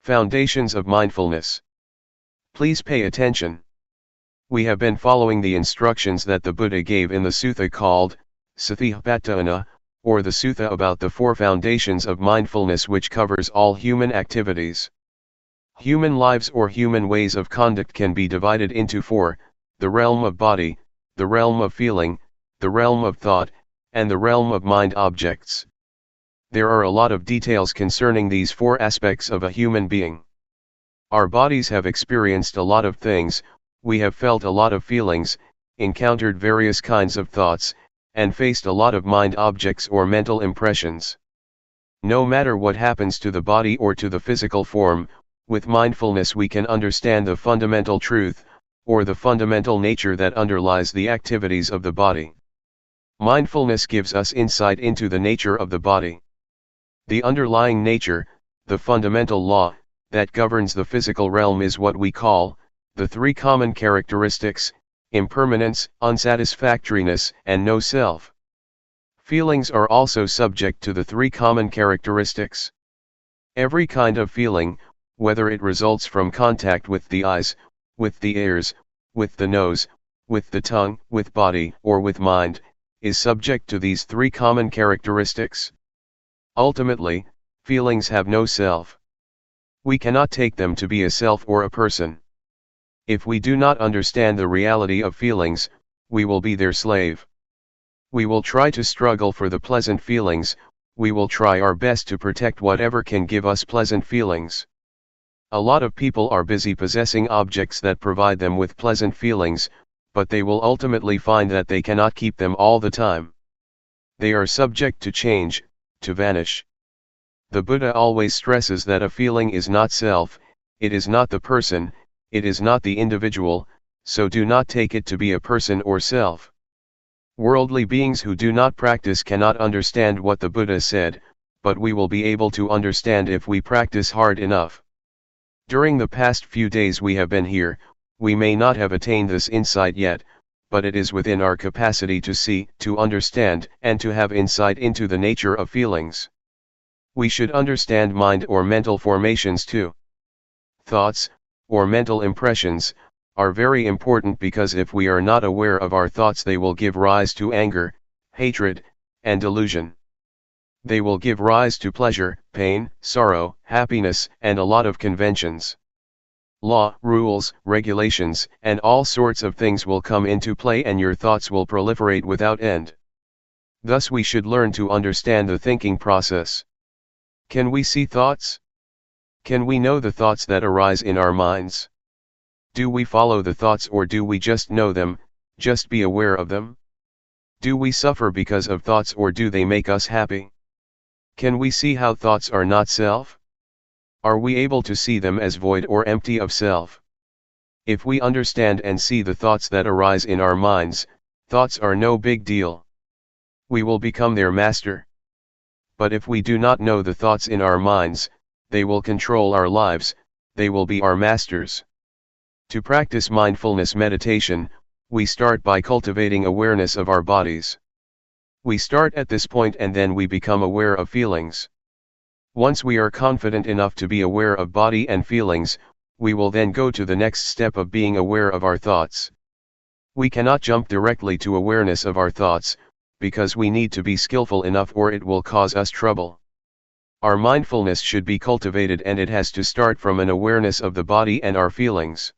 Foundations of Mindfulness. Please pay attention. We have been following the instructions that the Buddha gave in the sutta called Satipatthana, or the sutta about the four foundations of mindfulness, which covers all human activities. Human lives or human ways of conduct can be divided into four: the realm of body, the realm of feeling, the realm of thought, and the realm of mind objects. There are a lot of details concerning these four aspects of a human being. Our bodies have experienced a lot of things, we have felt a lot of feelings, encountered various kinds of thoughts, and faced a lot of mind objects or mental impressions. No matter what happens to the body or to the physical form, with mindfulness we can understand the fundamental truth, or the fundamental nature that underlies the activities of the body. Mindfulness gives us insight into the nature of the body. The underlying nature, the fundamental law, that governs the physical realm is what we call the three common characteristics: impermanence, unsatisfactoriness, and no self. Feelings are also subject to the three common characteristics. Every kind of feeling, whether it results from contact with the eyes, with the ears, with the nose, with the tongue, with body, or with mind, is subject to these three common characteristics. Ultimately, feelings have no self. We cannot take them to be a self or a person. If we do not understand the reality of feelings, we will be their slave. We will try to struggle for the pleasant feelings, we will try our best to protect whatever can give us pleasant feelings. A lot of people are busy possessing objects that provide them with pleasant feelings, but they will ultimately find that they cannot keep them all the time. They are subject to change, to vanish. The Buddha always stresses that a feeling is not self, it is not the person, it is not the individual, so do not take it to be a person or self. Worldly beings who do not practice cannot understand what the Buddha said, but we will be able to understand if we practice hard enough. During the past few days we have been here, we may not have attained this insight yet, but it is within our capacity to see, to understand, and to have insight into the nature of feelings. We should understand mind or mental formations too. Thoughts, or mental impressions, are very important because if we are not aware of our thoughts they will give rise to anger, hatred, and delusion. They will give rise to pleasure, pain, sorrow, happiness, and a lot of conventions. Law, rules, regulations, and all sorts of things will come into play and your thoughts will proliferate without end. Thus we should learn to understand the thinking process. Can we see thoughts? Can we know the thoughts that arise in our minds? Do we follow the thoughts or do we just know them, just be aware of them? Do we suffer because of thoughts or do they make us happy? Can we see how thoughts are not self? Are we able to see them as void or empty of self? If we understand and see the thoughts that arise in our minds, thoughts are no big deal. We will become their master. But if we do not know the thoughts in our minds, they will control our lives, they will be our masters. To practice mindfulness meditation, we start by cultivating awareness of our bodies. We start at this point and then we become aware of feelings. Once we are confident enough to be aware of body and feelings, we will then go to the next step of being aware of our thoughts. We cannot jump directly to awareness of our thoughts, because we need to be skillful enough or it will cause us trouble. Our mindfulness should be cultivated and it has to start from an awareness of the body and our feelings.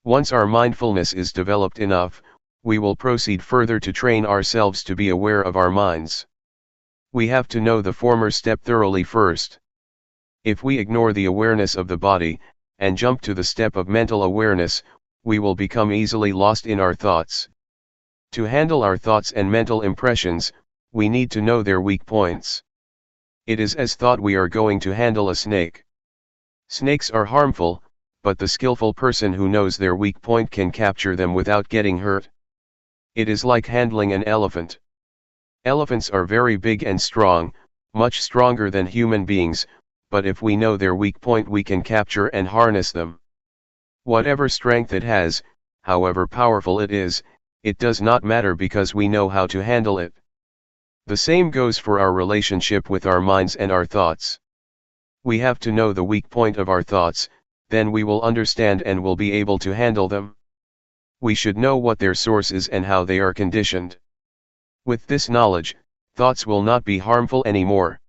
Once our mindfulness is developed enough, we will proceed further to train ourselves to be aware of our minds. We have to know the former step thoroughly first. If we ignore the awareness of the body, and jump to the step of mental awareness, we will become easily lost in our thoughts. To handle our thoughts and mental impressions, we need to know their weak points. It is as thought we are going to handle a snake. Snakes are harmful, but the skillful person who knows their weak point can capture them without getting hurt. It is like handling an elephant. Elephants are very big and strong, much stronger than human beings, but if we know their weak point we can capture and harness them. Whatever strength it has, however powerful it is, it does not matter because we know how to handle it. The same goes for our relationship with our minds and our thoughts. We have to know the weak point of our thoughts, then we will understand and will be able to handle them. We should know what their source is and how they are conditioned. With this knowledge, thoughts will not be harmful anymore.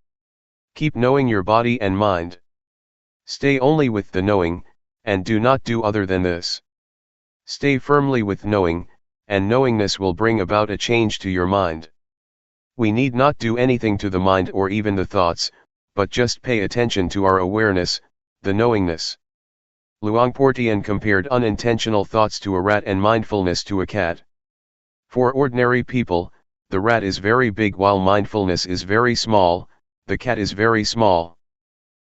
Keep knowing your body and mind. Stay only with the knowing, and do not do other than this. Stay firmly with knowing, and knowingness will bring about a change to your mind. We need not do anything to the mind or even the thoughts, but just pay attention to our awareness, the knowingness. Luangpor Teean compared unintentional thoughts to a rat and mindfulness to a cat. For ordinary people, the rat is very big while mindfulness is very small, the cat is very small.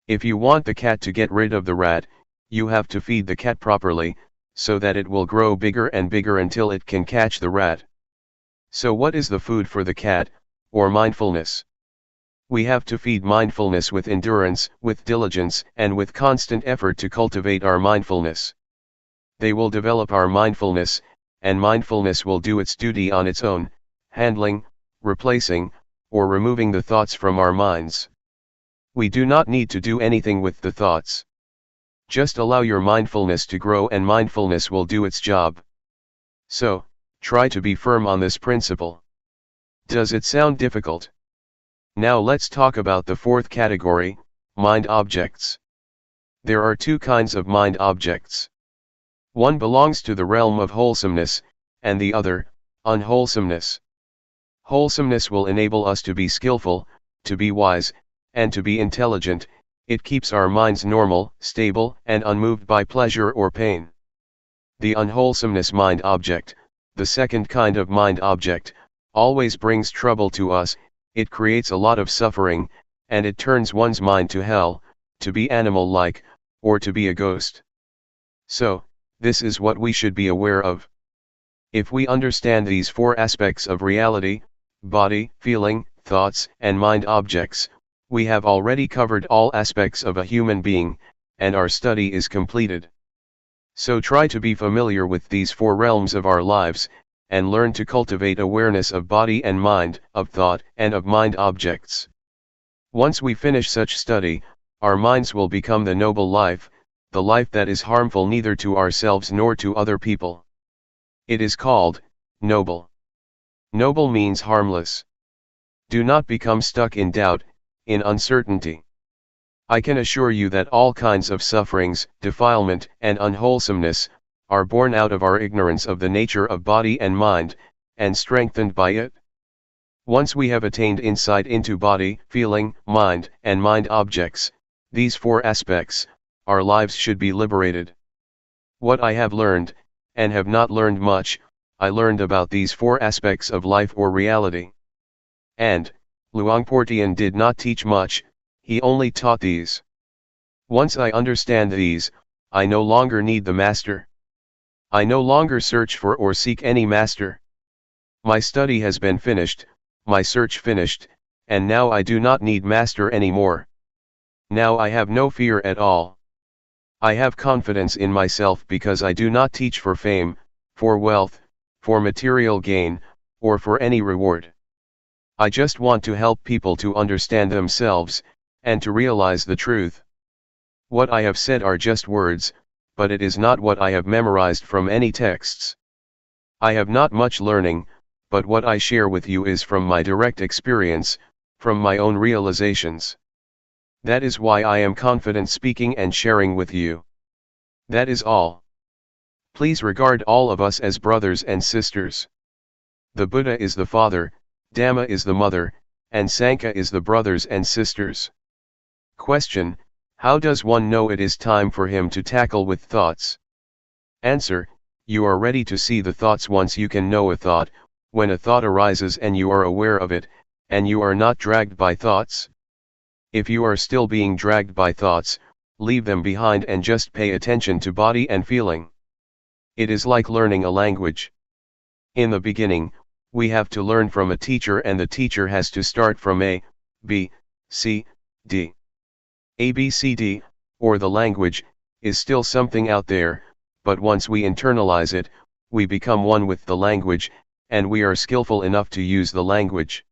If you want the cat to get rid of the rat, you have to feed the cat properly, so that it will grow bigger and bigger until it can catch the rat. So what is the food for the cat, or mindfulness? We have to feed mindfulness with endurance, with diligence, and with constant effort to cultivate our mindfulness. They will develop our mindfulness, and mindfulness will do its duty on its own, handling, replacing, or removing the thoughts from our minds. We do not need to do anything with the thoughts. Just allow your mindfulness to grow and mindfulness will do its job. So, try to be firm on this principle. Does it sound difficult? Now let's talk about the fourth category, mind objects. There are two kinds of mind objects. One belongs to the realm of wholesomeness, and the other, unwholesomeness. Wholesomeness will enable us to be skillful, to be wise, and to be intelligent. It keeps our minds normal, stable, and unmoved by pleasure or pain. The unwholesomeness mind object, the second kind of mind object, always brings trouble to us. It creates a lot of suffering, and it turns one's mind to hell, to be animal-like, or to be a ghost. So, this is what we should be aware of. If we understand these four aspects of reality, body, feeling, thoughts, and mind objects, we have already covered all aspects of a human being, and our study is completed. So try to be familiar with these four realms of our lives, and learn to cultivate awareness of body and mind, of thought and of mind objects. Once we finish such study, our minds will become the noble life, the life that is harmful neither to ourselves nor to other people. It is called noble. Noble means harmless. Do not become stuck in doubt, in uncertainty. I can assure you that all kinds of sufferings, defilement, and unwholesomeness are born out of our ignorance of the nature of body and mind, and strengthened by it. Once we have attained insight into body, feeling, mind, and mind objects, these four aspects, our lives should be liberated. What I have learned, and have not learned much, I learned about these four aspects of life or reality. And, Luangpor Teean did not teach much, he only taught these. Once I understand these, I no longer need the master. I no longer search for or seek any master. My study has been finished, my search finished, and now I do not need master anymore. Now I have no fear at all. I have confidence in myself because I do not teach for fame, for wealth, for material gain, or for any reward. I just want to help people to understand themselves, and to realize the truth. What I have said are just words, but it is not what I have memorized from any texts. I have not much learning, but what I share with you is from my direct experience, from my own realizations. That is why I am confident speaking and sharing with you. That is all. Please regard all of us as brothers and sisters. The Buddha is the father, Dhamma is the mother, and Sangha is the brothers and sisters. Question: how does one know it is time for him to tackle with thoughts? Answer: you are ready to see the thoughts once you can know a thought, when a thought arises and you are aware of it, and you are not dragged by thoughts? If you are still being dragged by thoughts, leave them behind and just pay attention to body and feeling. It is like learning a language. In the beginning, we have to learn from a teacher, and the teacher has to start from A, B, C, D. A, B, C, D, or the language, is still something out there, but once we internalize it, we become one with the language, and we are skillful enough to use the language.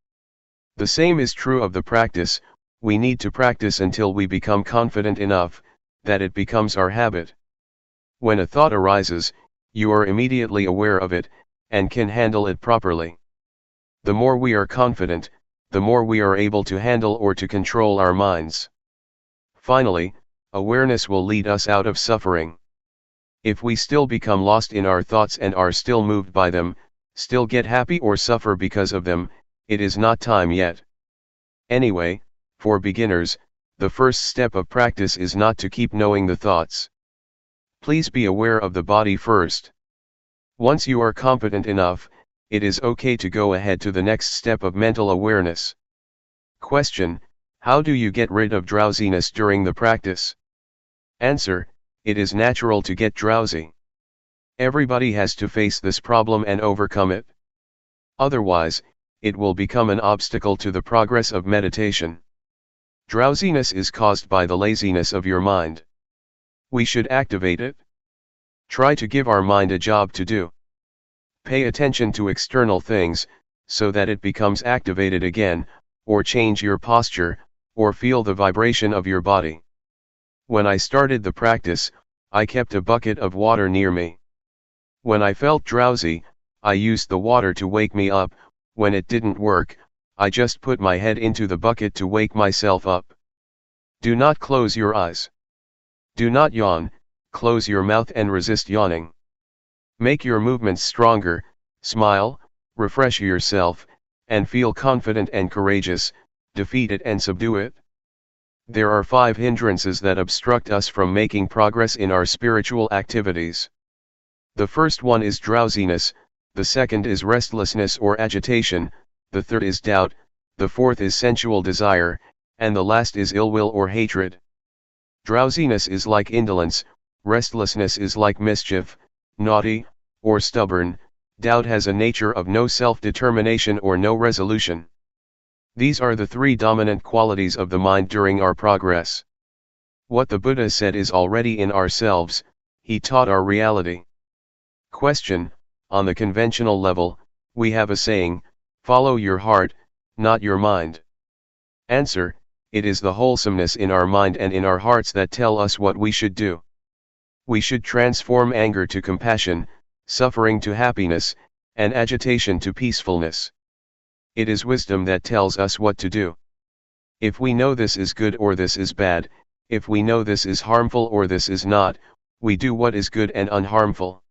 The same is true of the practice. We need to practice until we become confident enough that it becomes our habit. When a thought arises, you are immediately aware of it, and can handle it properly. The more we are confident, the more we are able to handle or to control our minds. Finally, awareness will lead us out of suffering. If we still become lost in our thoughts and are still moved by them, still get happy or suffer because of them, it is not time yet. Anyway, for beginners, the first step of practice is not to keep knowing the thoughts. Please be aware of the body first. Once you are competent enough, it is okay to go ahead to the next step of mental awareness. Question: how do you get rid of drowsiness during the practice? Answer: it is natural to get drowsy. Everybody has to face this problem and overcome it. Otherwise, it will become an obstacle to the progress of meditation. Drowsiness is caused by the laziness of your mind. We should activate it. Try to give our mind a job to do. Pay attention to external things, so that it becomes activated again, or change your posture, or feel the vibration of your body. When I started the practice, I kept a bucket of water near me. When I felt drowsy, I used the water to wake me up. When it didn't work, I just put my head into the bucket to wake myself up. Do not close your eyes. Do not yawn, close your mouth and resist yawning. Make your movements stronger, smile, refresh yourself, and feel confident and courageous. Defeat it and subdue it. There are 5 hindrances that obstruct us from making progress in our spiritual activities. The first one is drowsiness, the second is restlessness or agitation, the third is doubt, the fourth is sensual desire, and the last is ill will or hatred. Drowsiness is like indolence, restlessness is like mischief, naughty, or stubborn, doubt has a nature of no self-determination or no resolution. These are the 3 dominant qualities of the mind during our progress. What the Buddha said is already in ourselves. He taught our reality. Question: on the conventional level, we have a saying, follow your heart, not your mind. Answer: it is the wholesomeness in our mind and in our hearts that tell us what we should do. We should transform anger to compassion, suffering to happiness, and agitation to peacefulness. It is wisdom that tells us what to do. If we know this is good or this is bad, if we know this is harmful or this is not, we do what is good and unharmful.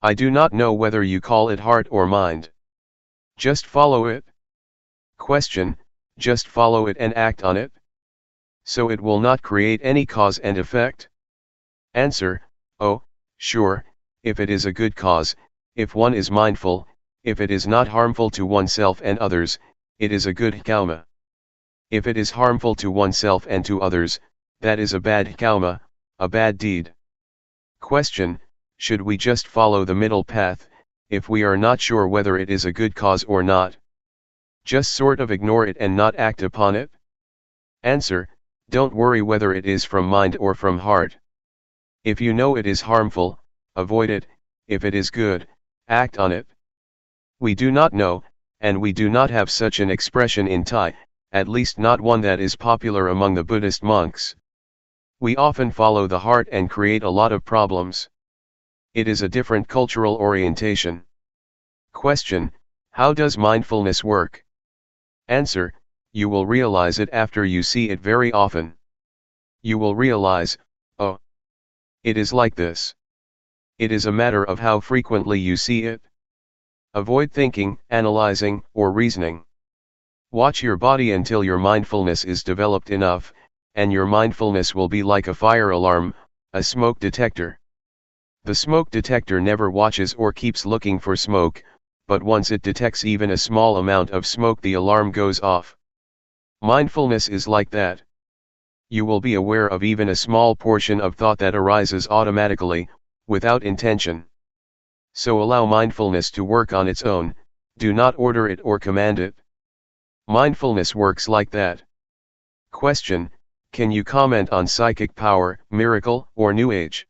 I do not know whether you call it heart or mind. Just follow it. Question: just follow it and act on it? So it will not create any cause and effect? Answer: oh, sure, if it is a good cause, if one is mindful, if it is not harmful to oneself and others, it is a good karma. If it is harmful to oneself and to others, that is a bad karma, a bad deed. Question: should we just follow the middle path, if we are not sure whether it is a good cause or not? Just sort of ignore it and not act upon it? Answer: don't worry whether it is from mind or from heart. If you know it is harmful, avoid it. If it is good, act on it. We do not know, and we do not have such an expression in Thai, at least not one that is popular among the Buddhist monks. We often follow the heart and create a lot of problems. It is a different cultural orientation. Question: how does mindfulness work? Answer: you will realize it after you see it very often. You will realize, oh, it is like this. It is a matter of how frequently you see it. Avoid thinking, analyzing, or reasoning. Watch your body until your mindfulness is developed enough, and your mindfulness will be like a fire alarm, a smoke detector. The smoke detector never watches or keeps looking for smoke, but once it detects even a small amount of smoke, the alarm goes off. Mindfulness is like that. You will be aware of even a small portion of thought that arises automatically, without intention. So allow mindfulness to work on its own, do not order it or command it. Mindfulness works like that. Question: can you comment on psychic power, miracle, or New Age?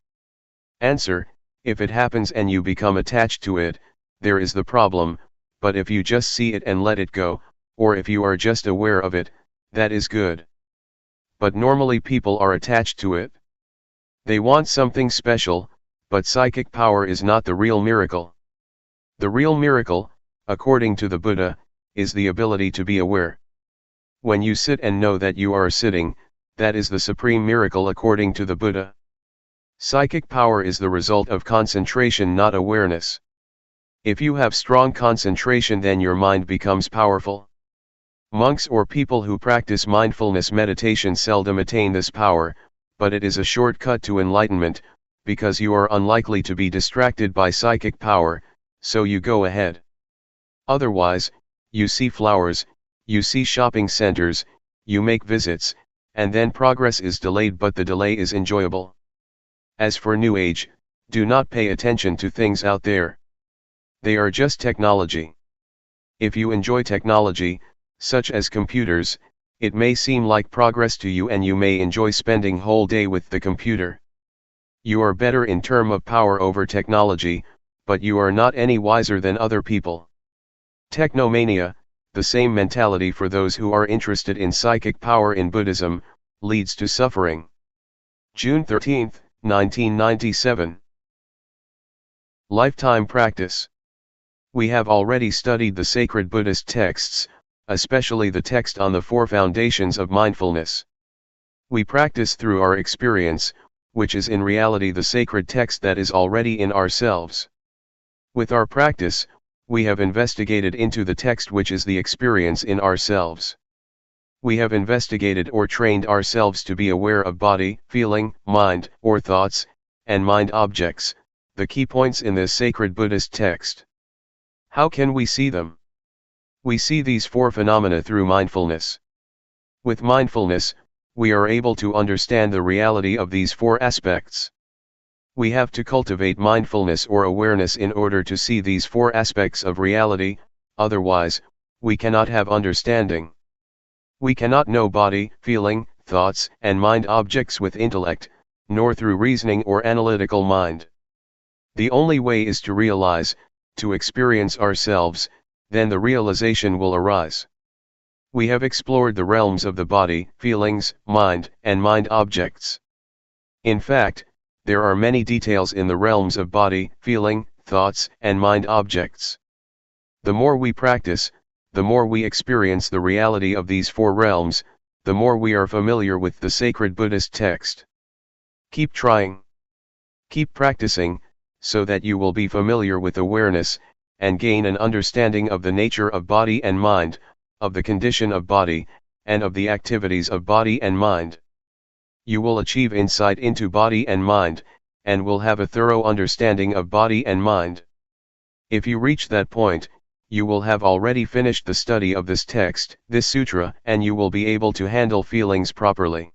Answer: if it happens and you become attached to it, there is the problem, but if you just see it and let it go, or if you are just aware of it, that is good. But normally people are attached to it. They want something special, but psychic power is not the real miracle. The real miracle, according to the Buddha, is the ability to be aware. When you sit and know that you are sitting, that is the supreme miracle according to the Buddha. Psychic power is the result of concentration, not awareness. If you have strong concentration, then your mind becomes powerful. Monks or people who practice mindfulness meditation seldom attain this power, but it is a shortcut to enlightenment, because you are unlikely to be distracted by psychic power, so you go ahead. Otherwise, you see flowers, you see shopping centers, you make visits, and then progress is delayed, but the delay is enjoyable. As for New Age, do not pay attention to things out there. They are just technology. If you enjoy technology, such as computers, it may seem like progress to you and you may enjoy spending whole day with the computer. You are better in terms of power over technology, but you are not any wiser than other people. Technomania, the same mentality for those who are interested in psychic power in Buddhism, leads to suffering. June 13, 1997. Lifetime practice. We have already studied the sacred Buddhist texts, especially the text on the four foundations of mindfulness. We practice through our experience, which is in reality the sacred text that is already in ourselves. With our practice, we have investigated into the text which is the experience in ourselves. We have investigated or trained ourselves to be aware of body, feeling, mind, or thoughts, and mind objects, the key points in this sacred Buddhist text. How can we see them? We see these four phenomena through mindfulness. With mindfulness, we are able to understand the reality of these four aspects. We have to cultivate mindfulness or awareness in order to see these four aspects of reality, otherwise, we cannot have understanding. We cannot know body, feeling, thoughts, and mind objects with intellect, nor through reasoning or analytical mind. The only way is to realize, to experience ourselves, then the realization will arise. We have explored the realms of the body, feelings, mind, and mind objects. In fact, there are many details in the realms of body, feeling, thoughts, and mind objects. The more we practice, the more we experience the reality of these four realms, the more we are familiar with the sacred Buddhist text. Keep trying. Keep practicing, so that you will be familiar with awareness, and gain an understanding of the nature of body and mind, of the condition of body, and of the activities of body and mind. You will achieve insight into body and mind, and will have a thorough understanding of body and mind. If you reach that point, you will have already finished the study of this text, this sutra, and you will be able to handle feelings properly.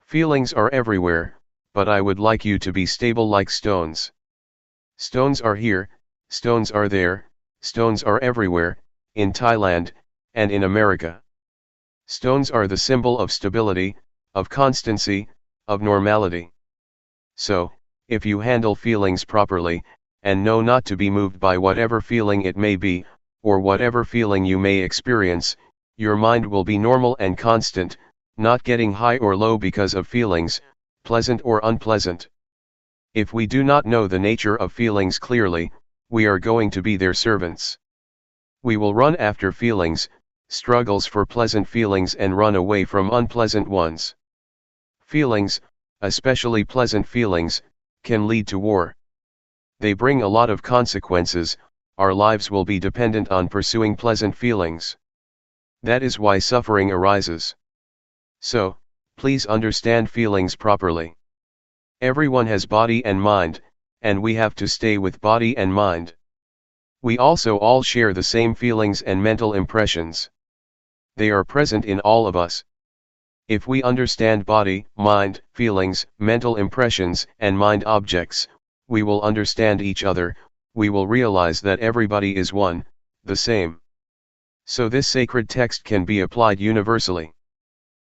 Feelings are everywhere, but I would like you to be stable like stones. Stones are here, stones are there, stones are everywhere, in Thailand, and in America. Stones are the symbol of stability, of constancy, of normality. So, if you handle feelings properly, and know not to be moved by whatever feeling it may be, or whatever feeling you may experience, your mind will be normal and constant, not getting high or low because of feelings, pleasant or unpleasant. If we do not know the nature of feelings clearly, we are going to be their servants. We will run after feelings, struggles for pleasant feelings and run away from unpleasant ones. Feelings, especially pleasant feelings, can lead to war. They bring a lot of consequences. Our lives will be dependent on pursuing pleasant feelings. That is why suffering arises. So, please understand feelings properly. Everyone has body and mind, and we have to stay with body and mind. We also all share the same feelings and mental impressions. They are present in all of us. If we understand body, mind, feelings, mental impressions, and mind objects, we will understand each other, we will realize that everybody is one, the same. So this sacred text can be applied universally.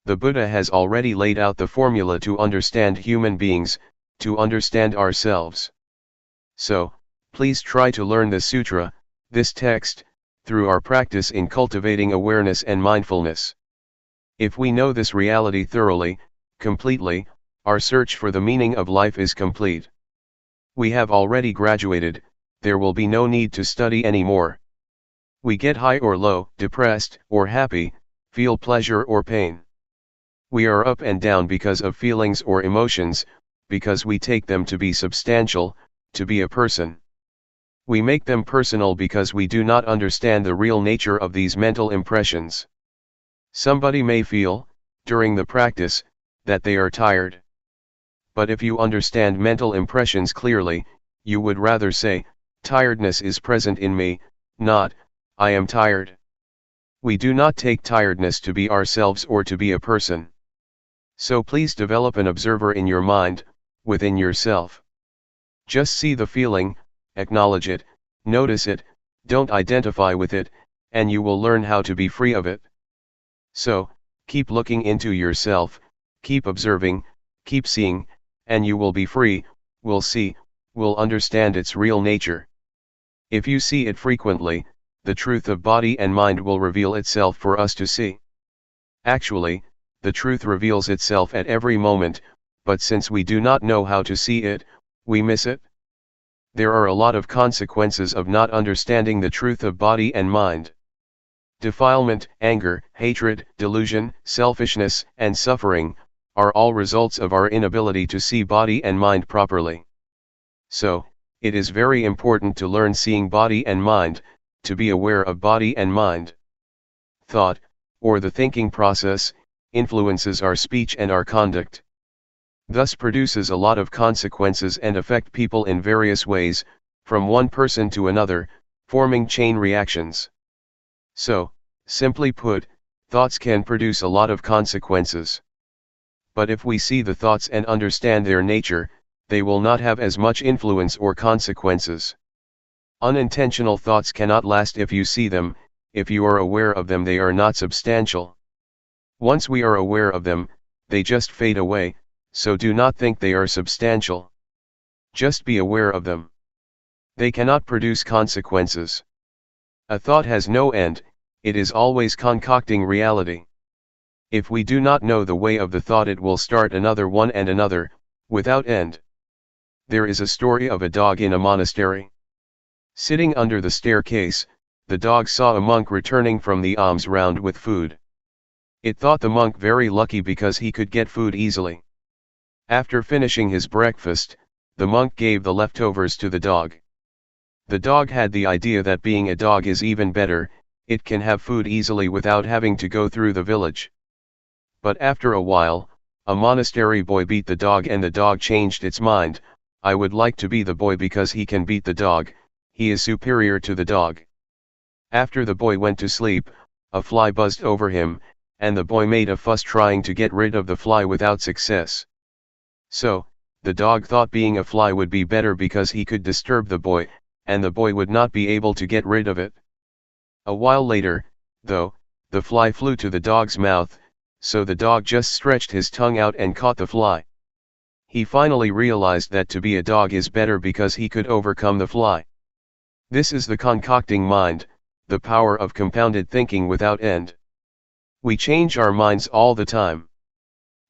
The Buddha has already laid out the formula to understand human beings, to understand ourselves. So, please try to learn the sutra, this text, through our practice in cultivating awareness and mindfulness. If we know this reality thoroughly, completely, our search for the meaning of life is complete. We have already graduated, there will be no need to study anymore. We get high or low, depressed or happy, feel pleasure or pain. We are up and down because of feelings or emotions, because we take them to be substantial, to be a person. We make them personal because we do not understand the real nature of these mental impressions. Somebody may feel, during the practice, that they are tired. But if you understand mental impressions clearly, you would rather say, tiredness is present in me, not, I am tired. We do not take tiredness to be ourselves or to be a person. So please develop an observer in your mind, within yourself. Just see the feeling, acknowledge it, notice it, don't identify with it, and you will learn how to be free of it. So, keep looking into yourself, keep observing, keep seeing, and you will be free, will see, will understand its real nature. If you see it frequently, the truth of body and mind will reveal itself for us to see. Actually, the truth reveals itself at every moment, but since we do not know how to see it, we miss it. There are a lot of consequences of not understanding the truth of body and mind. Defilement, anger, hatred, delusion, selfishness, and suffering, are all results of our inability to see body and mind properly. So, it is very important to learn seeing body and mind, to be aware of body and mind. Thought, or the thinking process, influences our speech and our conduct. Thus produces a lot of consequences and affect people in various ways, from one person to another, forming chain reactions. So, simply put, thoughts can produce a lot of consequences. But if we see the thoughts and understand their nature, they will not have as much influence or consequences. Unintentional thoughts cannot last if you see them, if you are aware of them they are not substantial. Once we are aware of them, they just fade away, so do not think they are substantial. Just be aware of them. They cannot produce consequences. A thought has no end, it is always concocting reality. If we do not know the way of the thought it will start another one and another, without end. There is a story of a dog in a monastery. Sitting under the staircase, the dog saw a monk returning from the alms round with food. It thought the monk very lucky because he could get food easily. After finishing his breakfast, the monk gave the leftovers to the dog. The dog had the idea that being a dog is even better, it can have food easily without having to go through the village. But after a while, a monastery boy beat the dog and the dog changed its mind, I would like to be the boy because he can beat the dog, he is superior to the dog. After the boy went to sleep, a fly buzzed over him, and the boy made a fuss trying to get rid of the fly without success. So, the dog thought being a fly would be better because he could disturb the boy, and the boy would not be able to get rid of it. A while later, though, the fly flew to the dog's mouth, so the dog just stretched his tongue out and caught the fly. He finally realized that to be a dog is better because he could overcome the fly. This is the concocting mind, the power of compounded thinking without end. We change our minds all the time.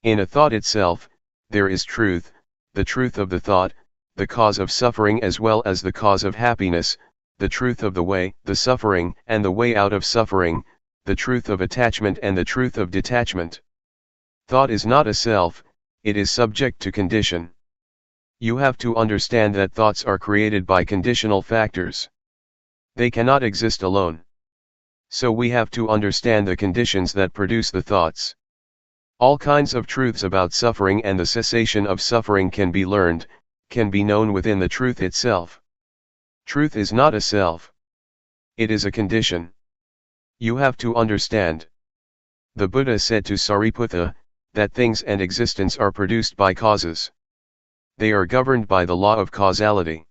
In a thought itself, there is truth, the truth of the thought, the cause of suffering as well as the cause of happiness, the truth of the way, the suffering, and the way out of suffering, the truth of attachment and the truth of detachment. Thought is not a self, it is subject to condition. You have to understand that thoughts are created by conditional factors. They cannot exist alone. So we have to understand the conditions that produce the thoughts. All kinds of truths about suffering and the cessation of suffering can be learned, can be known within the truth itself. Truth is not a self. It is a condition. You have to understand. The Buddha said to Sariputta, that things and existence are produced by causes. They are governed by the law of causality.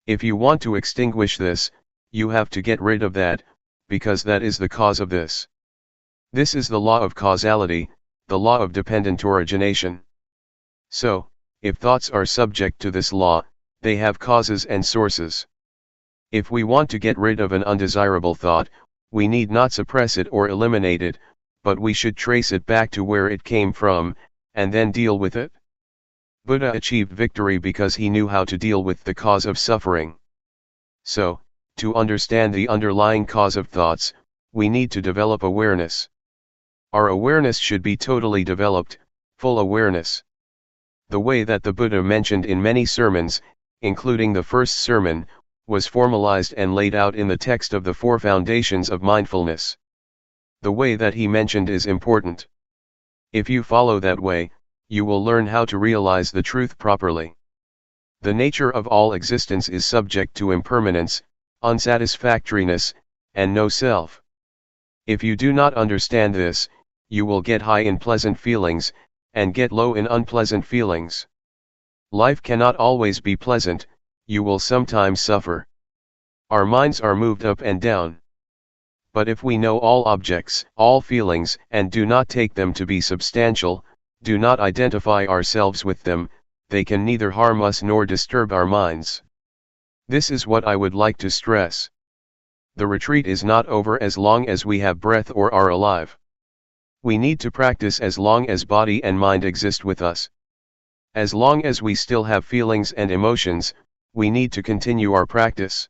If you want to extinguish this, you have to get rid of that, because that is the cause of this. This is the law of causality, the law of dependent origination. So, if thoughts are subject to this law, they have causes and sources. If we want to get rid of an undesirable thought, we need not suppress it or eliminate it, but we should trace it back to where it came from, and then deal with it. Buddha achieved victory because he knew how to deal with the cause of suffering. So, to understand the underlying cause of thoughts, we need to develop awareness. Our awareness should be totally developed, full awareness. The way that the Buddha mentioned in many sermons, including the first sermon, was formalized and laid out in the text of the Four Foundations of Mindfulness. The way that he mentioned is important. If you follow that way, you will learn how to realize the truth properly. The nature of all existence is subject to impermanence, unsatisfactoriness, and no self. If you do not understand this, you will get high in pleasant feelings, and get low in unpleasant feelings. Life cannot always be pleasant, you will sometimes suffer. Our minds are moved up and down. But if we know all objects, all feelings, and do not take them to be substantial, do not identify ourselves with them, they can neither harm us nor disturb our minds. This is what I would like to stress. The retreat is not over as long as we have breath or are alive. We need to practice as long as body and mind exist with us. As long as we still have feelings and emotions, we need to continue our practice.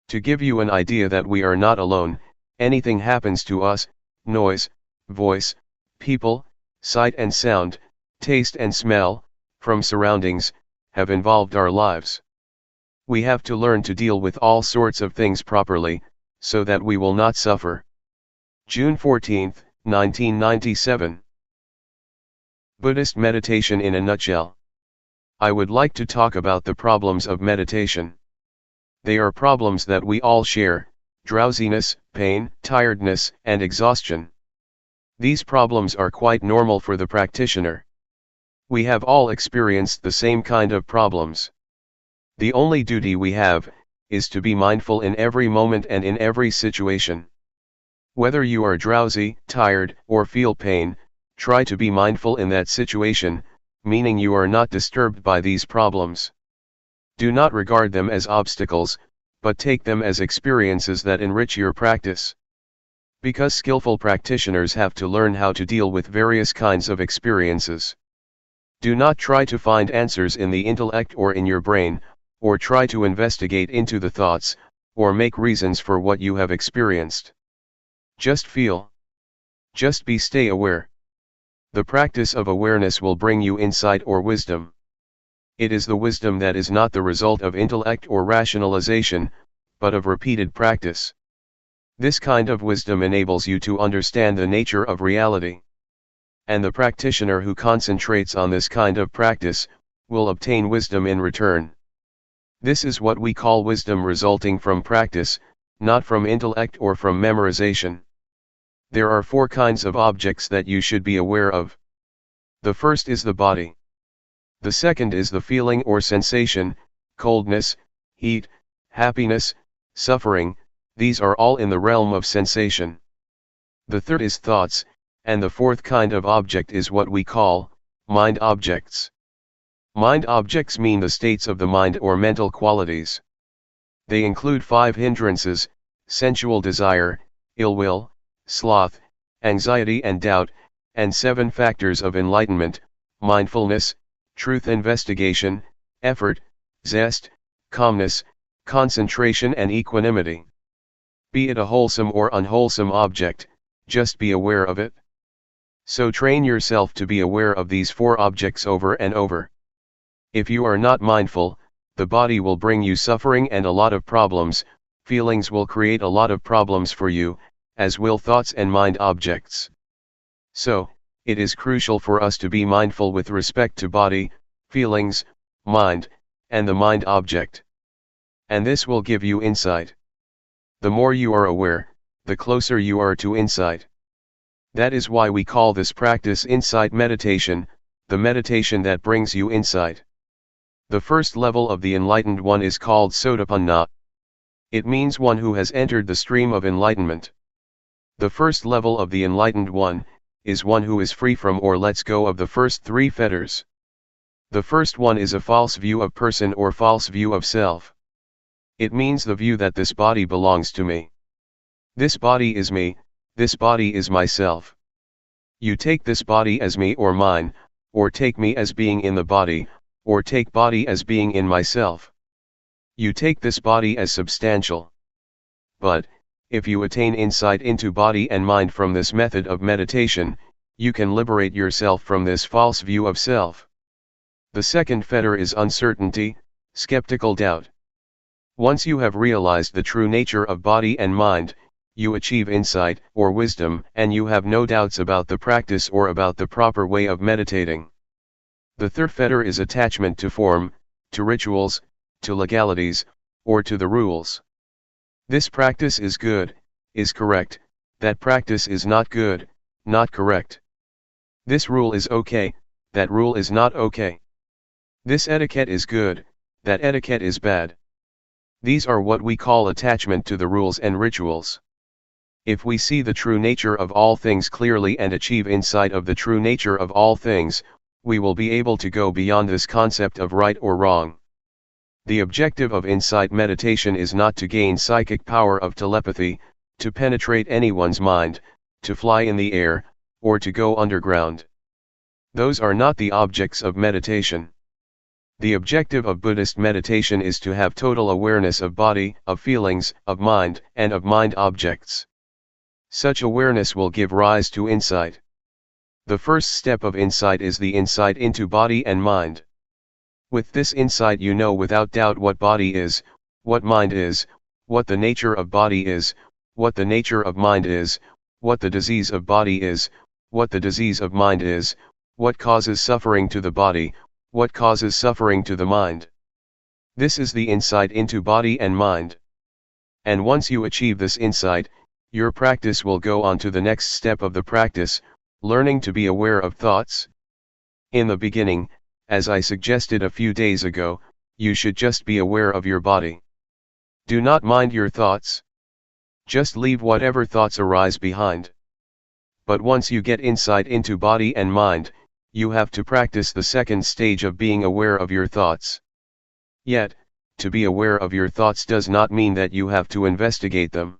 To give you an idea that we are not alone, anything happens to us, noise, voice, people, sight and sound, taste and smell, from surroundings, have involved our lives. We have to learn to deal with all sorts of things properly, so that we will not suffer. June 14, 1997. Buddhist meditation in a nutshell. I would like to talk about the problems of meditation. They are problems that we all share: drowsiness, pain, tiredness, and exhaustion. These problems are quite normal for the practitioner. We have all experienced the same kind of problems. The only duty we have is to be mindful in every moment and in every situation. Whether you are drowsy, tired, or feel pain, try to be mindful in that situation, meaning you are not disturbed by these problems. Do not regard them as obstacles, but take them as experiences that enrich your practice. Because skillful practitioners have to learn how to deal with various kinds of experiences. Do not try to find answers in the intellect or in your brain, or try to investigate into the thoughts, or make reasons for what you have experienced. Just feel. Just stay aware. The practice of awareness will bring you insight or wisdom. It is the wisdom that is not the result of intellect or rationalization, but of repeated practice. This kind of wisdom enables you to understand the nature of reality. And the practitioner who concentrates on this kind of practice, will obtain wisdom in return. This is what we call wisdom resulting from practice, not from intellect or from memorization. There are 4 kinds of objects that you should be aware of. The first is the body. The second is the feeling or sensation: coldness, heat, happiness, suffering. These are all in the realm of sensation. The third is thoughts, and the 4th kind of object is what we call mind objects. Mind objects mean the states of the mind or mental qualities. They include 5 hindrances: sensual desire, ill will, sloth, anxiety and doubt, and 7 factors of enlightenment: mindfulness, truth investigation, effort, zest, calmness, concentration and equanimity. Be it a wholesome or unwholesome object, just be aware of it. So train yourself to be aware of these 4 objects over and over. If you are not mindful, the body will bring you suffering and a lot of problems, feelings will create a lot of problems for you, as will thoughts and mind objects. So, it is crucial for us to be mindful with respect to body, feelings, mind, and the mind object. And this will give you insight. The more you are aware, the closer you are to insight. That is why we call this practice insight meditation, the meditation that brings you insight. The first level of the enlightened one is called Sotapanna. It means one who has entered the stream of enlightenment. The first level of the enlightened one is one who is free from or lets go of the first three fetters. The first one is a false view of person or false view of self. It means the view that this body belongs to me. This body is me, this body is myself. You take this body as me or mine, or take me as being in the body, or take body as being in myself. You take this body as substantial. But, if you attain insight into body and mind from this method of meditation, you can liberate yourself from this false view of self. The second fetter is uncertainty, skeptical doubt. Once you have realized the true nature of body and mind, you achieve insight or wisdom, and you have no doubts about the practice or about the proper way of meditating. The third fetter is attachment to form, to rituals, to legalities, or to the rules. This practice is good, is correct, that practice is not good, not correct. This rule is okay, that rule is not okay. This etiquette is good, that etiquette is bad. These are what we call attachment to the rules and rituals. If we see the true nature of all things clearly and achieve insight of the true nature of all things, we will be able to go beyond this concept of right or wrong. The objective of insight meditation is not to gain psychic power of telepathy, to penetrate anyone's mind, to fly in the air, or to go underground. Those are not the objects of meditation. The objective of Buddhist meditation is to have total awareness of body, of feelings, of mind, and of mind objects. Such awareness will give rise to insight. The first step of insight is the insight into body and mind. With this insight you know without doubt what body is, what mind is, what the nature of body is, what the nature of mind is, what the disease of body is, what the disease of mind is, what causes suffering to the body, what causes suffering to the mind. This is the insight into body and mind. And once you achieve this insight, your practice will go on to the next step of the practice, learning to be aware of thoughts. In the beginning, as I suggested a few days ago, you should just be aware of your body. Do not mind your thoughts. Just leave whatever thoughts arise behind. But once you get insight into body and mind, you have to practice the second stage of being aware of your thoughts. Yet, to be aware of your thoughts does not mean that you have to investigate them.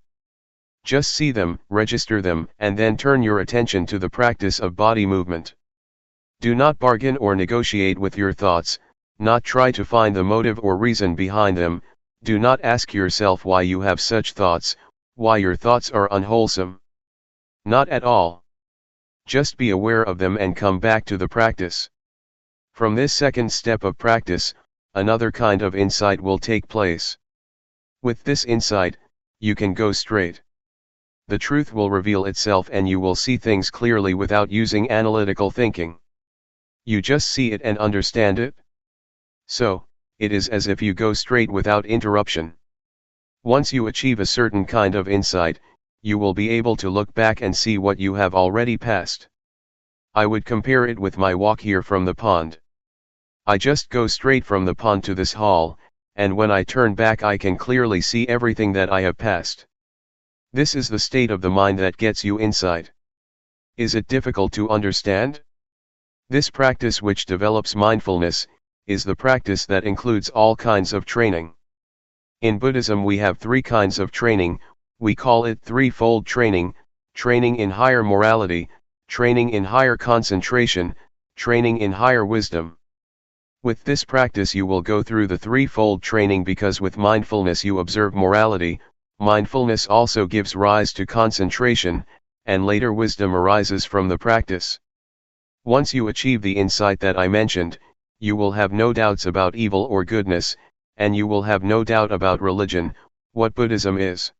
Just see them, register them, and then turn your attention to the practice of body movement. Do not bargain or negotiate with your thoughts, not try to find the motive or reason behind them, do not ask yourself why you have such thoughts, why your thoughts are unwholesome. Not at all. Just be aware of them and come back to the practice. From this second step of practice, another kind of insight will take place. With this insight, you can go straight. The truth will reveal itself and you will see things clearly without using analytical thinking. You just see it and understand it. So, it is as if you go straight without interruption. Once you achieve a certain kind of insight, you will be able to look back and see what you have already passed. I would compare it with my walk here from the pond. I just go straight from the pond to this hall, and when I turn back I can clearly see everything that I have passed. This is the state of the mind that gets you insight. Is it difficult to understand? This practice, which develops mindfulness, is the practice that includes all kinds of training. In Buddhism we have three kinds of training. We call it threefold training: training in higher morality, training in higher concentration, training in higher wisdom. With this practice you will go through the threefold training because with mindfulness you observe morality, mindfulness also gives rise to concentration, and later wisdom arises from the practice. Once you achieve the insight that I mentioned, you will have no doubts about evil or goodness, and you will have no doubt about religion, what Buddhism is.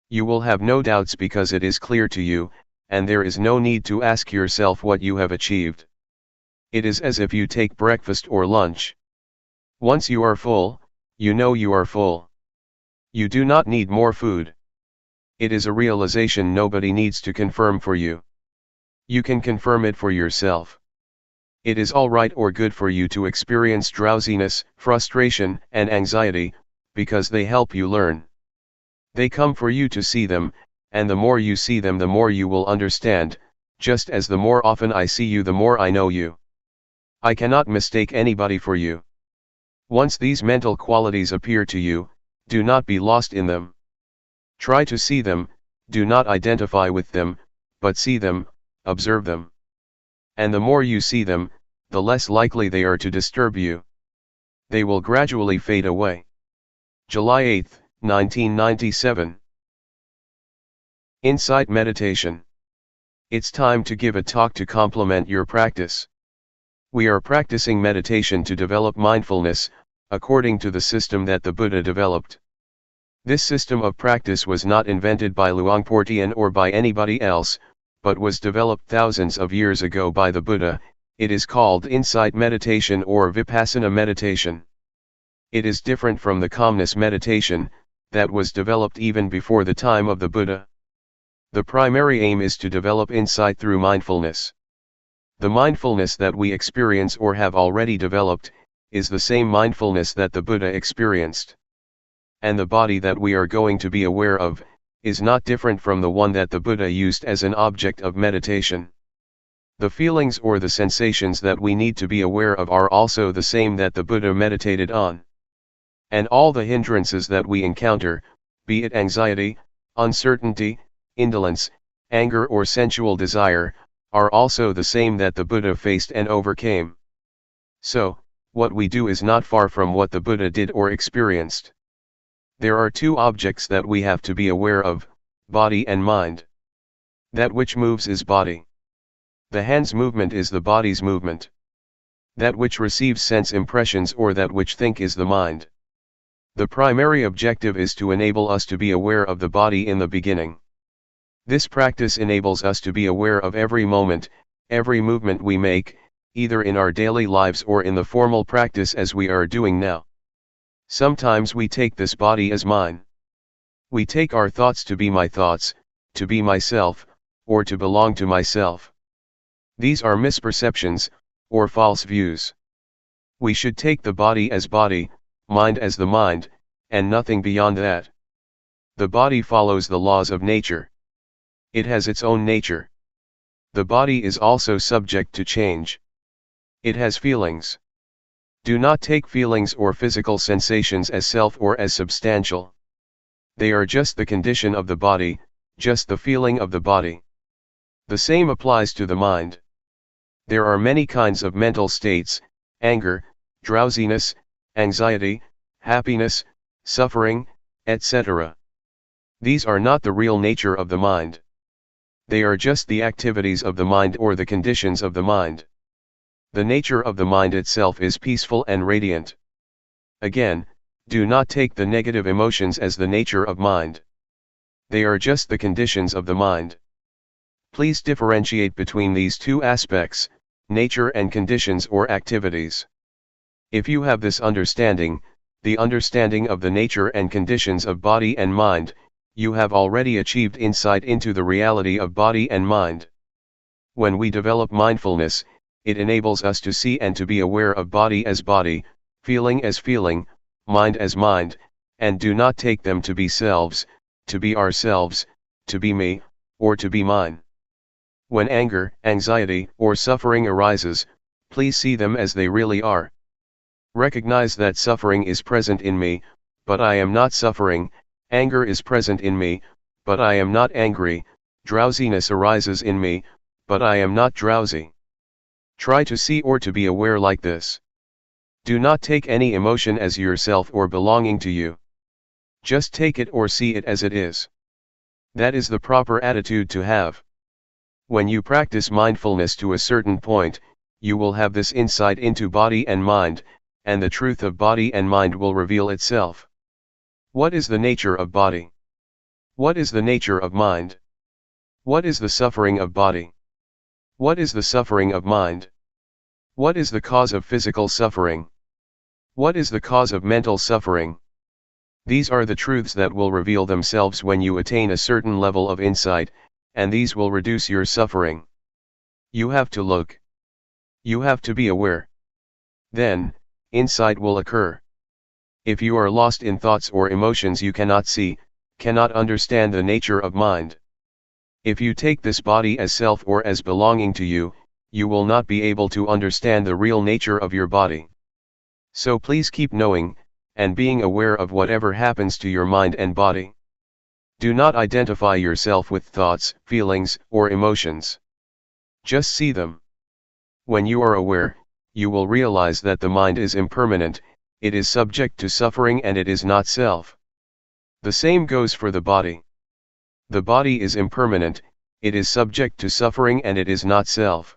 You will have no doubts because it is clear to you, and there is no need to ask yourself what you have achieved. It is as if you take breakfast or lunch. Once you are full, you know you are full. You do not need more food. It is a realization nobody needs to confirm for you. You can confirm it for yourself. It is all right or good for you to experience drowsiness, frustration, and anxiety, because they help you learn. They come for you to see them, and the more you see them the more you will understand, just as the more often I see you the more I know you. I cannot mistake anybody for you. Once these mental qualities appear to you, do not be lost in them. Try to see them, do not identify with them, but see them, observe them. And the more you see them, the less likely they are to disturb you. They will gradually fade away. July 8, 1997. Insight Meditation. It's time to give a talk to complement your practice. We are practicing meditation to develop mindfulness, according to the system that the Buddha developed. This system of practice was not invented by Luangpor Teean or by anybody else, but was developed thousands of years ago by the Buddha. It is called insight meditation or Vipassana meditation. It is different from the calmness meditation, that was developed even before the time of the Buddha. The primary aim is to develop insight through mindfulness. The mindfulness that we experience or have already developed, is the same mindfulness that the Buddha experienced. And the body that we are going to be aware of, is not different from the one that the Buddha used as an object of meditation. The feelings or the sensations that we need to be aware of are also the same that the Buddha meditated on. And all the hindrances that we encounter, be it anxiety, uncertainty, indolence, anger or sensual desire, are also the same that the Buddha faced and overcame. So, what we do is not far from what the Buddha did or experienced. There are two objects that we have to be aware of, body and mind. That which moves is body. The hand's movement is the body's movement. That which receives sense impressions or that which think is the mind. The primary objective is to enable us to be aware of the body in the beginning. This practice enables us to be aware of every moment, every movement we make, either in our daily lives or in the formal practice as we are doing now. Sometimes we take this body as mine. We take our thoughts to be my thoughts, to be myself, or to belong to myself. These are misperceptions, or false views. We should take the body as body, mind as the mind, and nothing beyond that. The body follows the laws of nature. It has its own nature. The body is also subject to change. It has feelings. Do not take feelings or physical sensations as self or as substantial. They are just the condition of the body, just the feeling of the body. The same applies to the mind. There are many kinds of mental states: anger, drowsiness, anxiety, happiness, suffering, etc. These are not the real nature of the mind. They are just the activities of the mind or the conditions of the mind. The nature of the mind itself is peaceful and radiant. Again, do not take the negative emotions as the nature of mind. They are just the conditions of the mind. Please differentiate between these two aspects, nature and conditions or activities. If you have this understanding, the understanding of the nature and conditions of body and mind, you have already achieved insight into the reality of body and mind. When we develop mindfulness, it enables us to see and to be aware of body as body, feeling as feeling, mind as mind, and do not take them to be selves, to be ourselves, to be me, or to be mine. When anger, anxiety, or suffering arises, please see them as they really are. Recognize that suffering is present in me, but I am not suffering. Anger is present in me, but I am not angry. Drowsiness arises in me, but I am not drowsy. Try to see or to be aware like this. Do not take any emotion as yourself or belonging to you. Just take it or see it as it is. That is the proper attitude to have. When you practice mindfulness to a certain point, you will have this insight into body and mind, and the truth of body and mind will reveal itself. What is the nature of body? What is the nature of mind? What is the suffering of body? What is the suffering of mind? What is the cause of physical suffering? What is the cause of mental suffering? These are the truths that will reveal themselves when you attain a certain level of insight, and these will reduce your suffering. You have to look. You have to be aware. Then, insight will occur. If you are lost in thoughts or emotions, you cannot see, cannot understand the nature of mind. If you take this body as self or as belonging to you, you will not be able to understand the real nature of your body. So please keep knowing, and being aware of whatever happens to your mind and body. Do not identify yourself with thoughts, feelings, or emotions. Just see them. When you are aware, you will realize that the mind is impermanent, it is subject to suffering, and it is not self. The same goes for the body. The body is impermanent, it is subject to suffering, and it is not self.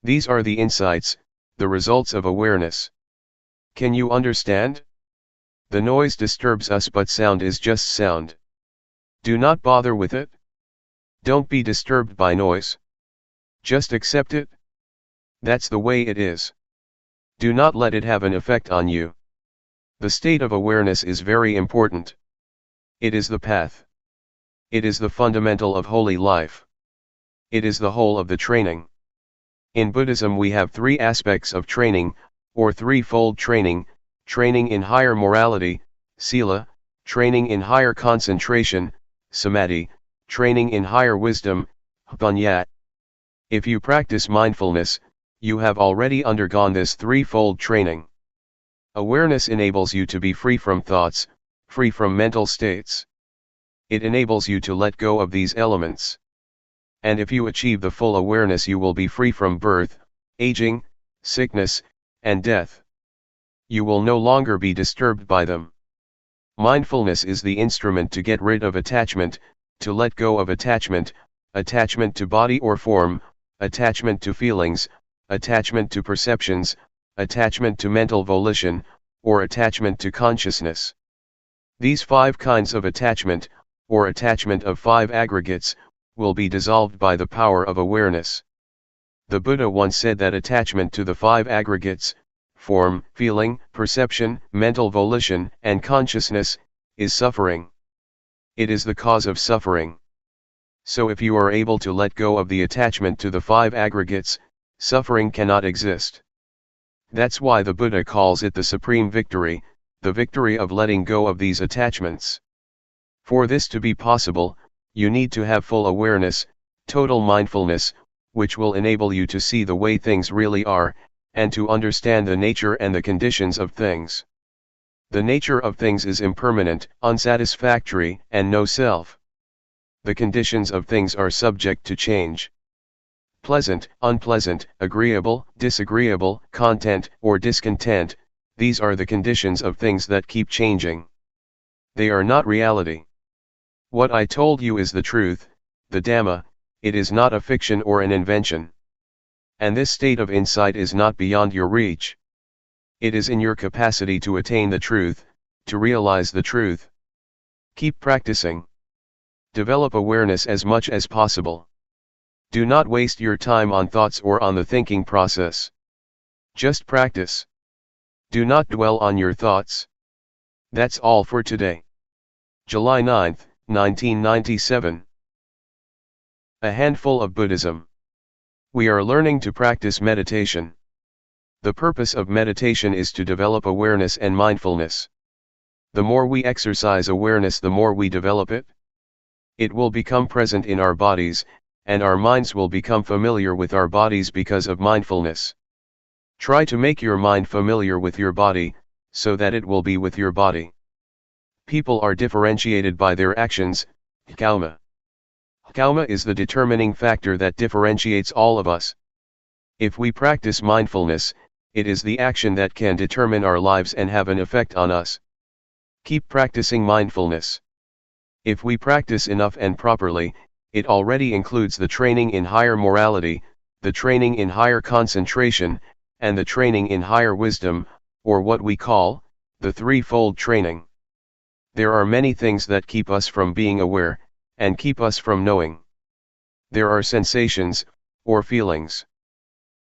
These are the insights, the results of awareness. Can you understand? The noise disturbs us, but sound is just sound. Do not bother with it. Don't be disturbed by noise. Just accept it. That's the way it is. Do not let it have an effect on you. The state of awareness is very important. It is the path. It is the fundamental of holy life. It is the whole of the training. In Buddhism we have three aspects of training, or threefold training: training in higher morality, sila; training in higher concentration, samadhi; training in higher wisdom, panya. If you practice mindfulness, you have already undergone this threefold training. Awareness enables you to be free from thoughts, free from mental states. It enables you to let go of these elements. And if you achieve the full awareness, you will be free from birth, aging, sickness, and death. You will no longer be disturbed by them. Mindfulness is the instrument to get rid of attachment, to let go of attachment, attachment to body or form, attachment to feelings, attachment to perceptions, attachment to mental volition, or attachment to consciousness. These 5 kinds of attachment, or attachment of 5 aggregates, will be dissolved by the power of awareness. The Buddha once said that attachment to the 5 aggregates, form, feeling, perception, mental volition, and consciousness, is suffering. It is the cause of suffering. So if you are able to let go of the attachment to the 5 aggregates, suffering cannot exist. That's why the Buddha calls it the supreme victory, the victory of letting go of these attachments. For this to be possible, you need to have full awareness, total mindfulness, which will enable you to see the way things really are, and to understand the nature and the conditions of things. The nature of things is impermanent, unsatisfactory, and no self. The conditions of things are subject to change. Pleasant, unpleasant, agreeable, disagreeable, content or discontent, these are the conditions of things that keep changing. They are not reality. What I told you is the truth, the Dhamma, it is not a fiction or an invention. And this state of insight is not beyond your reach. It is in your capacity to attain the truth, to realize the truth. Keep practicing. Develop awareness as much as possible. Do not waste your time on thoughts or on the thinking process. Just practice. Do not dwell on your thoughts. That's all for today. July 9, 1997. A handful of Buddhism. We are learning to practice meditation. The purpose of meditation is to develop awareness and mindfulness. The more we exercise awareness, the more we develop it. It will become present in our bodies, and our minds will become familiar with our bodies because of mindfulness. Try to make your mind familiar with your body, so that it will be with your body. People are differentiated by their actions, karma. Karma is the determining factor that differentiates all of us. If we practice mindfulness, it is the action that can determine our lives and have an effect on us. Keep practicing mindfulness. If we practice enough and properly, it already includes the training in higher morality, the training in higher concentration, and the training in higher wisdom, or what we call, the threefold training. There are many things that keep us from being aware, and keep us from knowing. There are sensations, or feelings.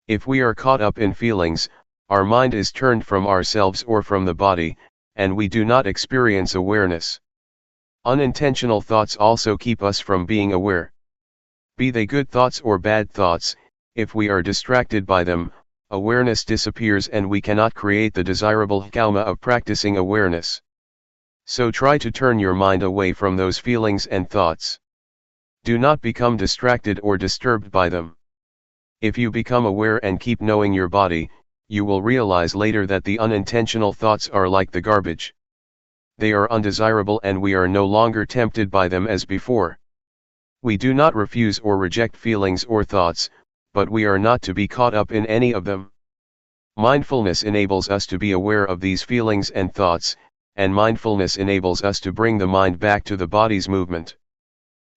If we are caught up in feelings, our mind is turned from ourselves or from the body, and we do not experience awareness. Unintentional thoughts also keep us from being aware. Be they good thoughts or bad thoughts, if we are distracted by them, awareness disappears and we cannot create the desirable karma of practicing awareness. So try to turn your mind away from those feelings and thoughts. Do not become distracted or disturbed by them. If you become aware and keep knowing your body, you will realize later that the unintentional thoughts are like the garbage. They are undesirable and we are no longer tempted by them as before. We do not refuse or reject feelings or thoughts, but we are not to be caught up in any of them. Mindfulness enables us to be aware of these feelings and thoughts, and mindfulness enables us to bring the mind back to the body's movement.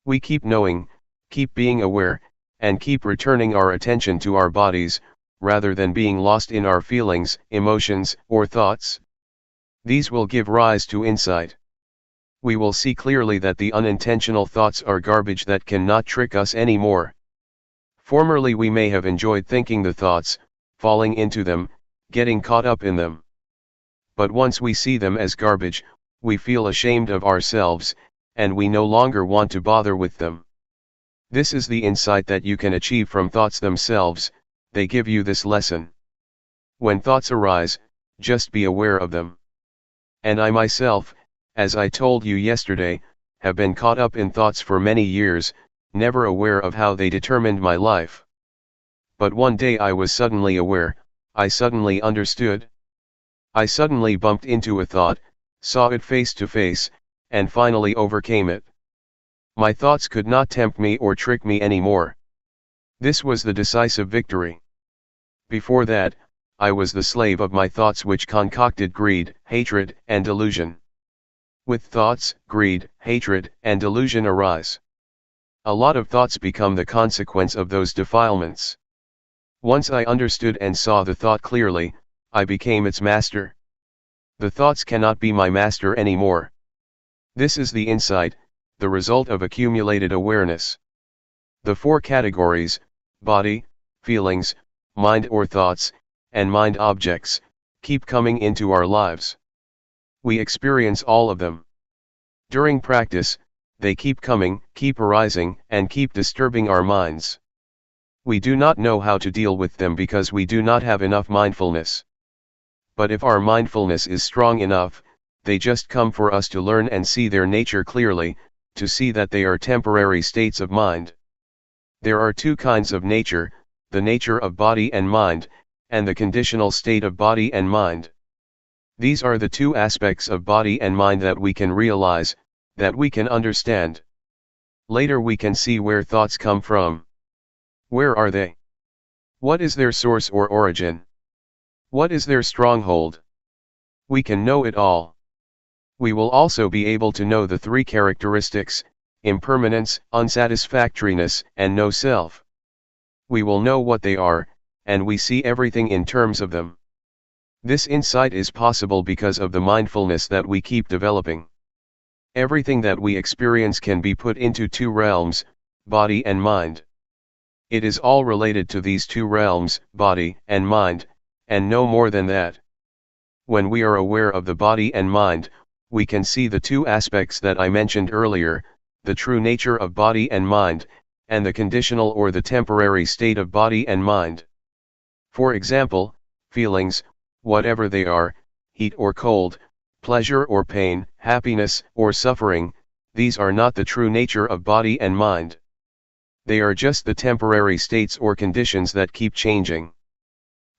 We keep knowing, keep being aware, and keep returning our attention to our bodies, rather than being lost in our feelings, emotions, or thoughts. These will give rise to insight. We will see clearly that the unintentional thoughts are garbage that cannot trick us anymore. Formerly we may have enjoyed thinking the thoughts, falling into them, getting caught up in them. But once we see them as garbage, we feel ashamed of ourselves, and we no longer want to bother with them. This is the insight that you can achieve from thoughts themselves. They give you this lesson. When thoughts arise, just be aware of them. And I myself, as I told you yesterday, have been caught up in thoughts for many years, never aware of how they determined my life. But one day I was suddenly aware, I suddenly understood. I suddenly bumped into a thought, saw it face to face, and finally overcame it. My thoughts could not tempt me or trick me anymore. This was the decisive victory. Before that, I was the slave of my thoughts which concocted greed, hatred, and delusion. With thoughts, greed, hatred, and delusion arise. A lot of thoughts become the consequence of those defilements. Once I understood and saw the thought clearly, I became its master. The thoughts cannot be my master anymore. This is the insight, the result of accumulated awareness. The four categories, body, feelings, mind or thoughts, and mind objects, keep coming into our lives. We experience all of them. During practice, they keep coming, keep arising, and keep disturbing our minds. We do not know how to deal with them because we do not have enough mindfulness. But if our mindfulness is strong enough, they just come for us to learn and see their nature clearly, to see that they are temporary states of mind. There are two kinds of nature, the nature of body and mind, and the conditional state of body and mind. These are the two aspects of body and mind that we can realize, that we can understand. Later we can see where thoughts come from. Where are they? What is their source or origin? What is their stronghold? We can know it all. We will also be able to know the three characteristics, impermanence, unsatisfactoriness, and no self. We will know what they are, and we see everything in terms of them. This insight is possible because of the mindfulness that we keep developing. Everything that we experience can be put into two realms, body and mind. It is all related to these two realms, body and mind, and no more than that. When we are aware of the body and mind, we can see the two aspects that I mentioned earlier, the true nature of body and mind, and the conditional or the temporary state of body and mind. For example, feelings, whatever they are, heat or cold, pleasure or pain, happiness or suffering, these are not the true nature of body and mind. They are just the temporary states or conditions that keep changing.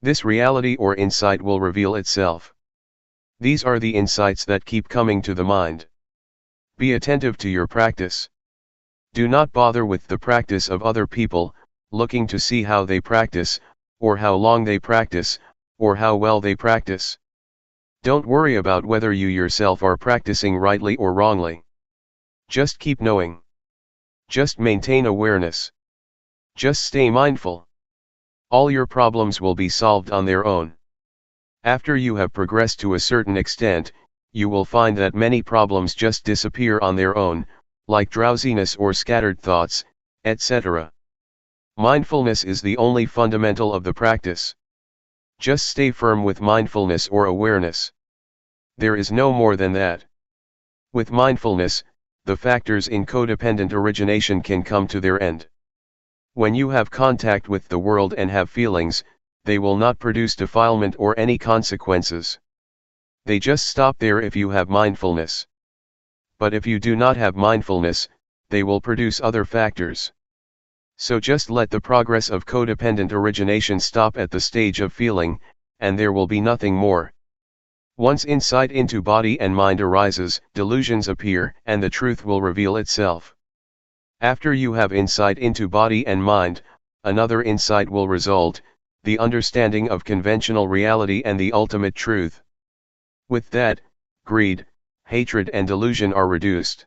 This reality or insight will reveal itself. These are the insights that keep coming to the mind. Be attentive to your practice. Do not bother with the practice of other people, looking to see how they practice, or how long they practice, or how well they practice. Don't worry about whether you yourself are practicing rightly or wrongly. Just keep knowing. Just maintain awareness. Just stay mindful. All your problems will be solved on their own. After you have progressed to a certain extent, you will find that many problems just disappear on their own, like drowsiness or scattered thoughts, etc. Mindfulness is the only fundamental of the practice. Just stay firm with mindfulness or awareness. There is no more than that. With mindfulness, the factors in codependent origination can come to their end. When you have contact with the world and have feelings, they will not produce defilement or any consequences. They just stop there if you have mindfulness. But if you do not have mindfulness, they will produce other factors. So just let the progress of codependent origination stop at the stage of feeling, and there will be nothing more. Once insight into body and mind arises, delusions appear, and the truth will reveal itself. After you have insight into body and mind, another insight will result, the understanding of conventional reality and the ultimate truth. With that, greed, hatred and delusion are reduced.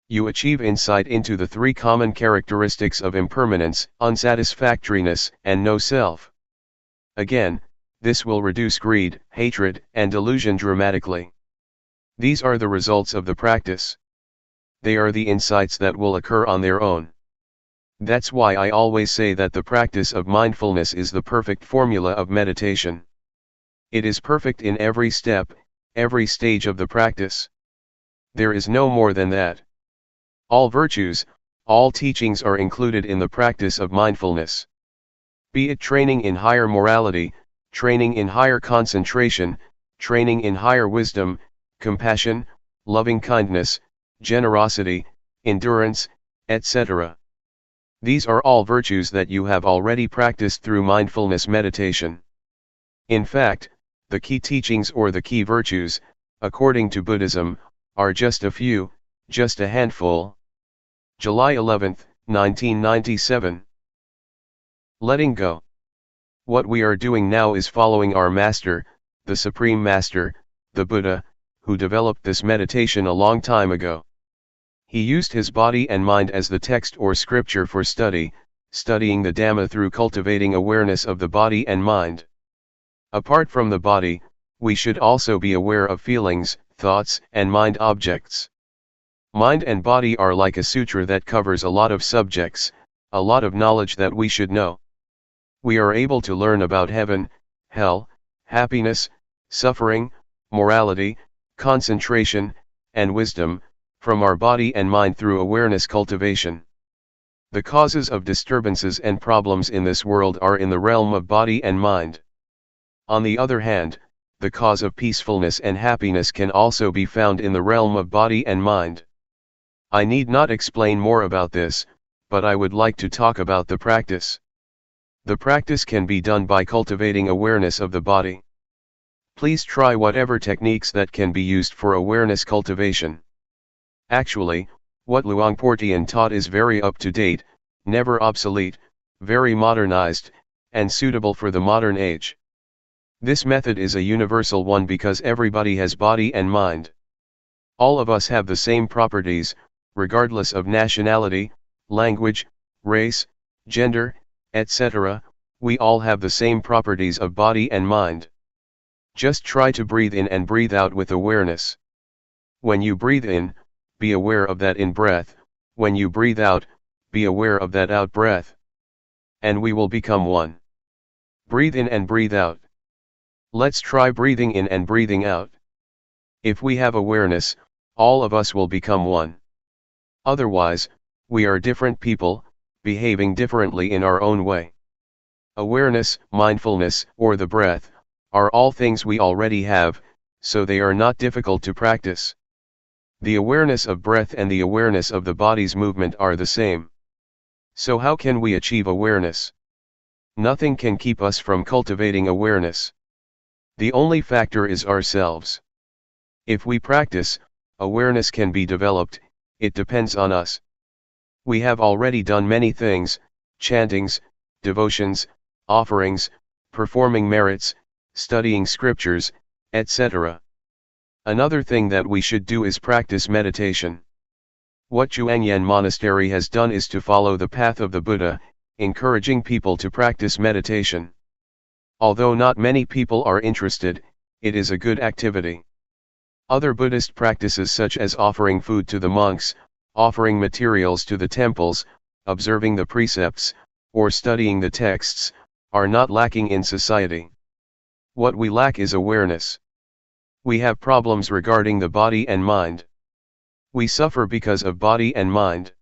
You achieve insight into the three common characteristics of impermanence, unsatisfactoriness, and no self. Again, this will reduce greed, hatred, and delusion dramatically. These are the results of the practice. They are the insights that will occur on their own. That's why I always say that the practice of mindfulness is the perfect formula of meditation. It is perfect in every step, every stage of the practice. There is no more than that. All virtues, all teachings are included in the practice of mindfulness. Be it training in higher morality, training in higher concentration, training in higher wisdom, compassion, loving kindness, generosity, endurance, etc. These are all virtues that you have already practiced through mindfulness meditation. In fact, the key teachings or the key virtues, according to Buddhism, are just a few, just a handful. July 11, 1997. Letting go. What we are doing now is following our Master, the Supreme Master, the Buddha, who developed this meditation a long time ago. He used his body and mind as the text or scripture for studying the Dhamma through cultivating awareness of the body and mind. Apart from the body, we should also be aware of feelings, thoughts, and mind objects. Mind and body are like a sutra that covers a lot of subjects, a lot of knowledge that we should know. We are able to learn about heaven, hell, happiness, suffering, morality, concentration, and wisdom, from our body and mind through awareness cultivation. The causes of disturbances and problems in this world are in the realm of body and mind. On the other hand, the cause of peacefulness and happiness can also be found in the realm of body and mind. I need not explain more about this, but I would like to talk about the practice. The practice can be done by cultivating awareness of the body. Please try whatever techniques that can be used for awareness cultivation. Actually, what Luangpor Teean taught is very up-to-date, never obsolete, very modernized, and suitable for the modern age. This method is a universal one because everybody has body and mind. All of us have the same properties, regardless of nationality, language, race, gender, etc. We all have the same properties of body and mind. Just try to breathe in and breathe out with awareness. When you breathe in, be aware of that in breath, when you breathe out, be aware of that out breath. And we will become one. Breathe in and breathe out. Let's try breathing in and breathing out. If we have awareness, all of us will become one. Otherwise, we are different people, behaving differently in our own way. Awareness, mindfulness, or the breath, are all things we already have, so they are not difficult to practice. The awareness of breath and the awareness of the body's movement are the same. So how can we achieve awareness? Nothing can keep us from cultivating awareness. The only factor is ourselves. If we practice, awareness can be developed, it depends on us. We have already done many things, chantings, devotions, offerings, performing merits, studying scriptures, etc. Another thing that we should do is practice meditation. What Zhuangyan Monastery has done is to follow the path of the Buddha, encouraging people to practice meditation. Although not many people are interested, it is a good activity. Other Buddhist practices such as offering food to the monks, offering materials to the temples, observing the precepts, or studying the texts, are not lacking in society. What we lack is awareness. We have problems regarding the body and mind. We suffer because of body and mind.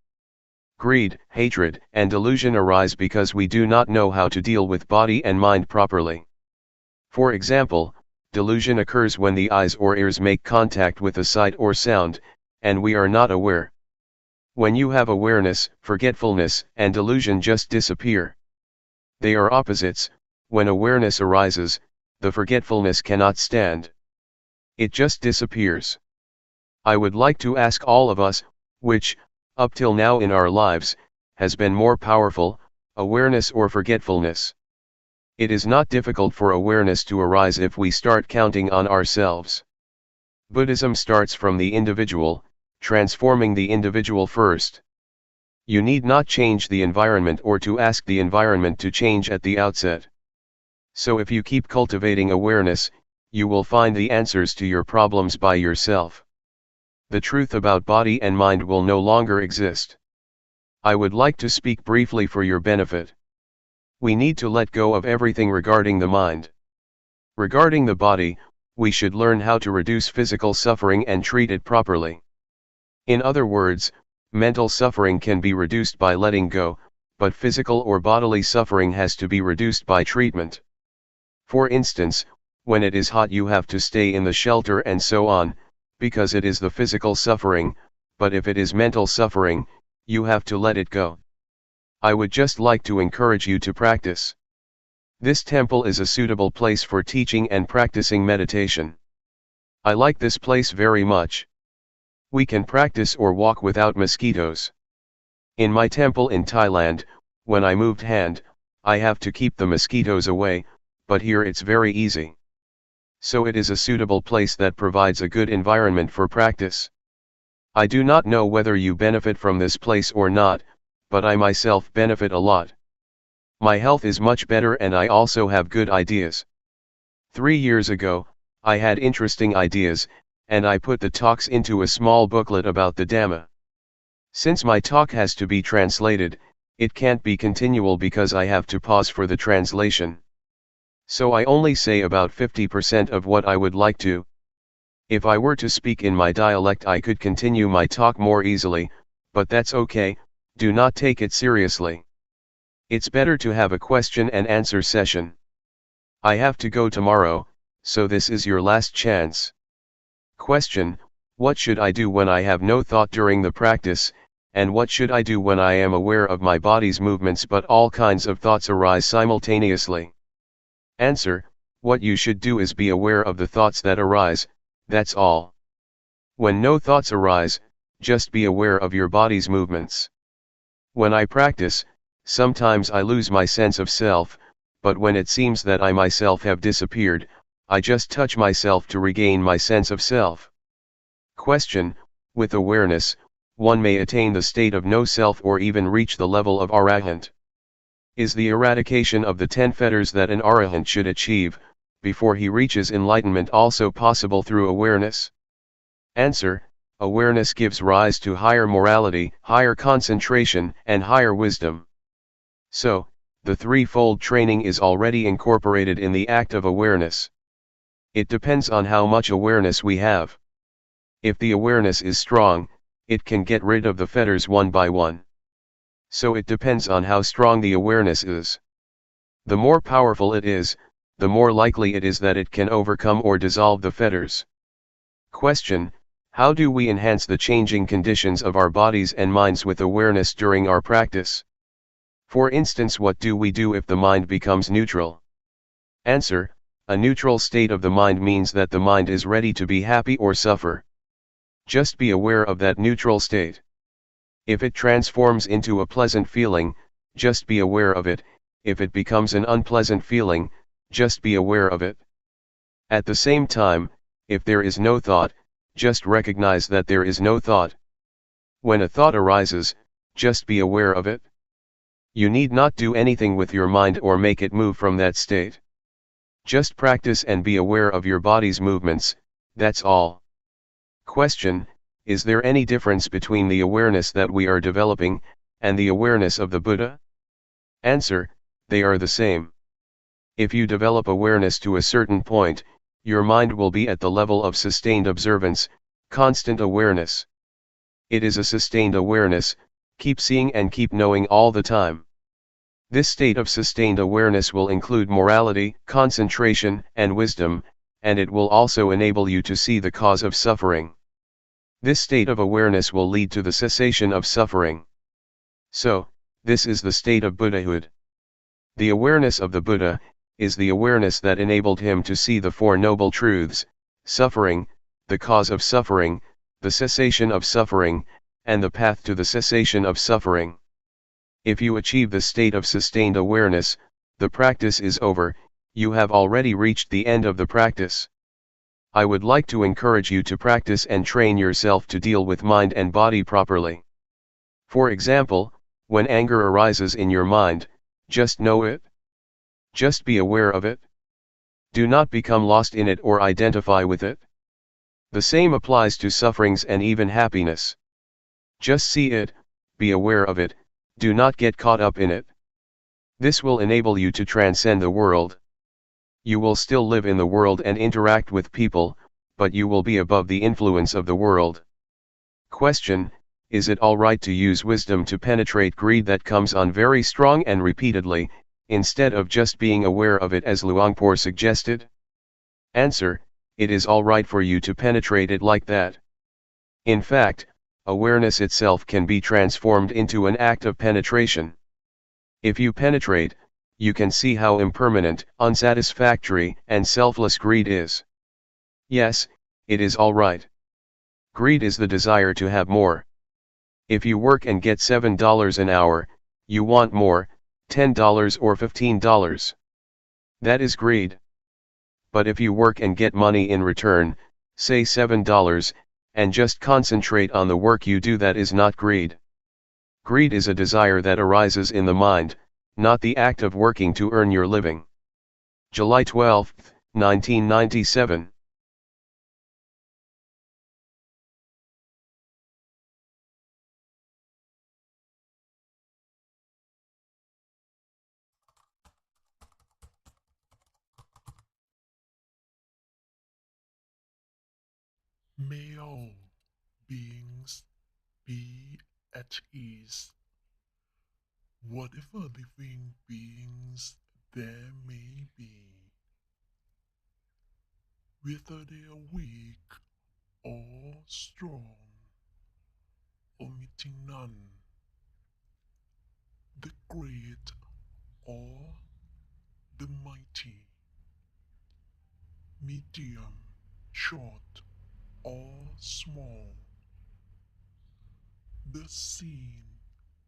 Greed, hatred, and delusion arise because we do not know how to deal with body and mind properly. For example, delusion occurs when the eyes or ears make contact with a sight or sound, and we are not aware. When you have awareness, forgetfulness and delusion just disappear. They are opposites. When awareness arises, the forgetfulness cannot stand. It just disappears. I would like to ask all of us, which, up till now in our lives, has been more powerful, awareness or forgetfulness? It is not difficult for awareness to arise if we start counting on ourselves. Buddhism starts from the individual, transforming the individual first. You need not change the environment or to ask the environment to change at the outset. So if you keep cultivating awareness, you will find the answers to your problems by yourself. The truth about body and mind will no longer exist. I would like to speak briefly for your benefit. We need to let go of everything regarding the mind. Regarding the body, we should learn how to reduce physical suffering and treat it properly. In other words, mental suffering can be reduced by letting go, but physical or bodily suffering has to be reduced by treatment. For instance, when it is hot you have to stay in the shelter and so on, because it is the physical suffering, but if it is mental suffering, you have to let it go. I would just like to encourage you to practice. This temple is a suitable place for teaching and practicing meditation. I like this place very much. We can practice or walk without mosquitoes. In my temple in Thailand, when I moved hand, I have to keep the mosquitoes away, but here it's very easy. So it is a suitable place that provides a good environment for practice. I do not know whether you benefit from this place or not, but I myself benefit a lot. My health is much better and I also have good ideas. 3 years ago, I had interesting ideas, and I put the talks into a small booklet about the Dhamma. Since my talk has to be translated, it can't be continual because I have to pause for the translation. So I only say about 50% of what I would like to. If I were to speak in my dialect I could continue my talk more easily, but that's okay, do not take it seriously. It's better to have a question and answer session. I have to go tomorrow, so this is your last chance. Question: what should I do when I have no thought during the practice, and what should I do when I am aware of my body's movements but all kinds of thoughts arise simultaneously? Answer: what you should do is be aware of the thoughts that arise, that's all. When no thoughts arise, just be aware of your body's movements. When I practice, sometimes I lose my sense of self, but when it seems that I myself have disappeared, I just touch myself to regain my sense of self. Question: with awareness, one may attain the state of no self or even reach the level of arahant. Is the eradication of the 10 fetters that an arahant should achieve, before he reaches enlightenment also possible through awareness? Answer: awareness gives rise to higher morality, higher concentration, and higher wisdom. So, the threefold training is already incorporated in the act of awareness. It depends on how much awareness we have. If the awareness is strong, it can get rid of the fetters one by one. So it depends on how strong the awareness is. The more powerful it is, the more likely it is that it can overcome or dissolve the fetters. Question: how do we enhance the changing conditions of our bodies and minds with awareness during our practice? For instance, what do we do if the mind becomes neutral? Answer: a neutral state of the mind means that the mind is ready to be happy or suffer. Just be aware of that neutral state. If it transforms into a pleasant feeling, just be aware of it. If it becomes an unpleasant feeling, just be aware of it. At the same time, if there is no thought, just recognize that there is no thought. When a thought arises, just be aware of it. You need not do anything with your mind or make it move from that state. Just practice and be aware of your body's movements, that's all. Question: is there any difference between the awareness that we are developing, and the awareness of the Buddha? Answer: they are the same. If you develop awareness to a certain point, your mind will be at the level of sustained observance, constant awareness. It is a sustained awareness, keep seeing and keep knowing all the time. This state of sustained awareness will include morality, concentration, and wisdom, and it will also enable you to see the cause of suffering. This state of awareness will lead to the cessation of suffering. So, this is the state of Buddhahood. The awareness of the Buddha is the awareness that enabled him to see the Four Noble Truths: suffering, the cause of suffering, the cessation of suffering, and the path to the cessation of suffering. If you achieve the state of sustained awareness, the practice is over, you have already reached the end of the practice. I would like to encourage you to practice and train yourself to deal with mind and body properly. For example, when anger arises in your mind, just know it. Just be aware of it. Do not become lost in it or identify with it. The same applies to sufferings and even happiness. Just see it, be aware of it, do not get caught up in it. This will enable you to transcend the world. You will still live in the world and interact with people, but you will be above the influence of the world. Question: is it alright to use wisdom to penetrate greed that comes on very strong and repeatedly, instead of just being aware of it as Luangpor suggested? Answer: it is alright for you to penetrate it like that. In fact, awareness itself can be transformed into an act of penetration. If you penetrate, you can see how impermanent, unsatisfactory, and selfless greed is. Yes, it is alright. Greed is the desire to have more. If you work and get $7 an hour, you want more, $10 or $15. That is greed. But if you work and get money in return, say $7, and just concentrate on the work you do, that is not greed. Greed is a desire that arises in the mind, not the act of working to earn your living. July 12, 1997. May all beings be at ease. Whatever living beings there may be, whether they are weak or strong, omitting none, the great or the mighty, medium, short or small, the seen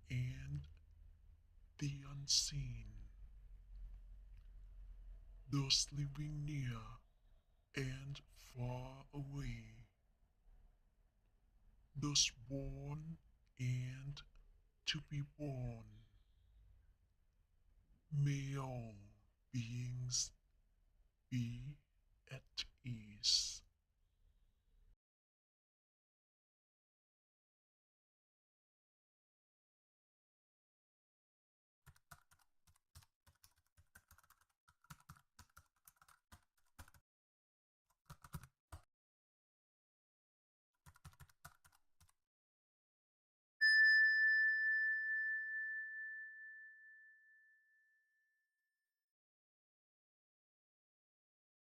and the unseen, those living near and far away, those born and to be born. May all beings be at ease.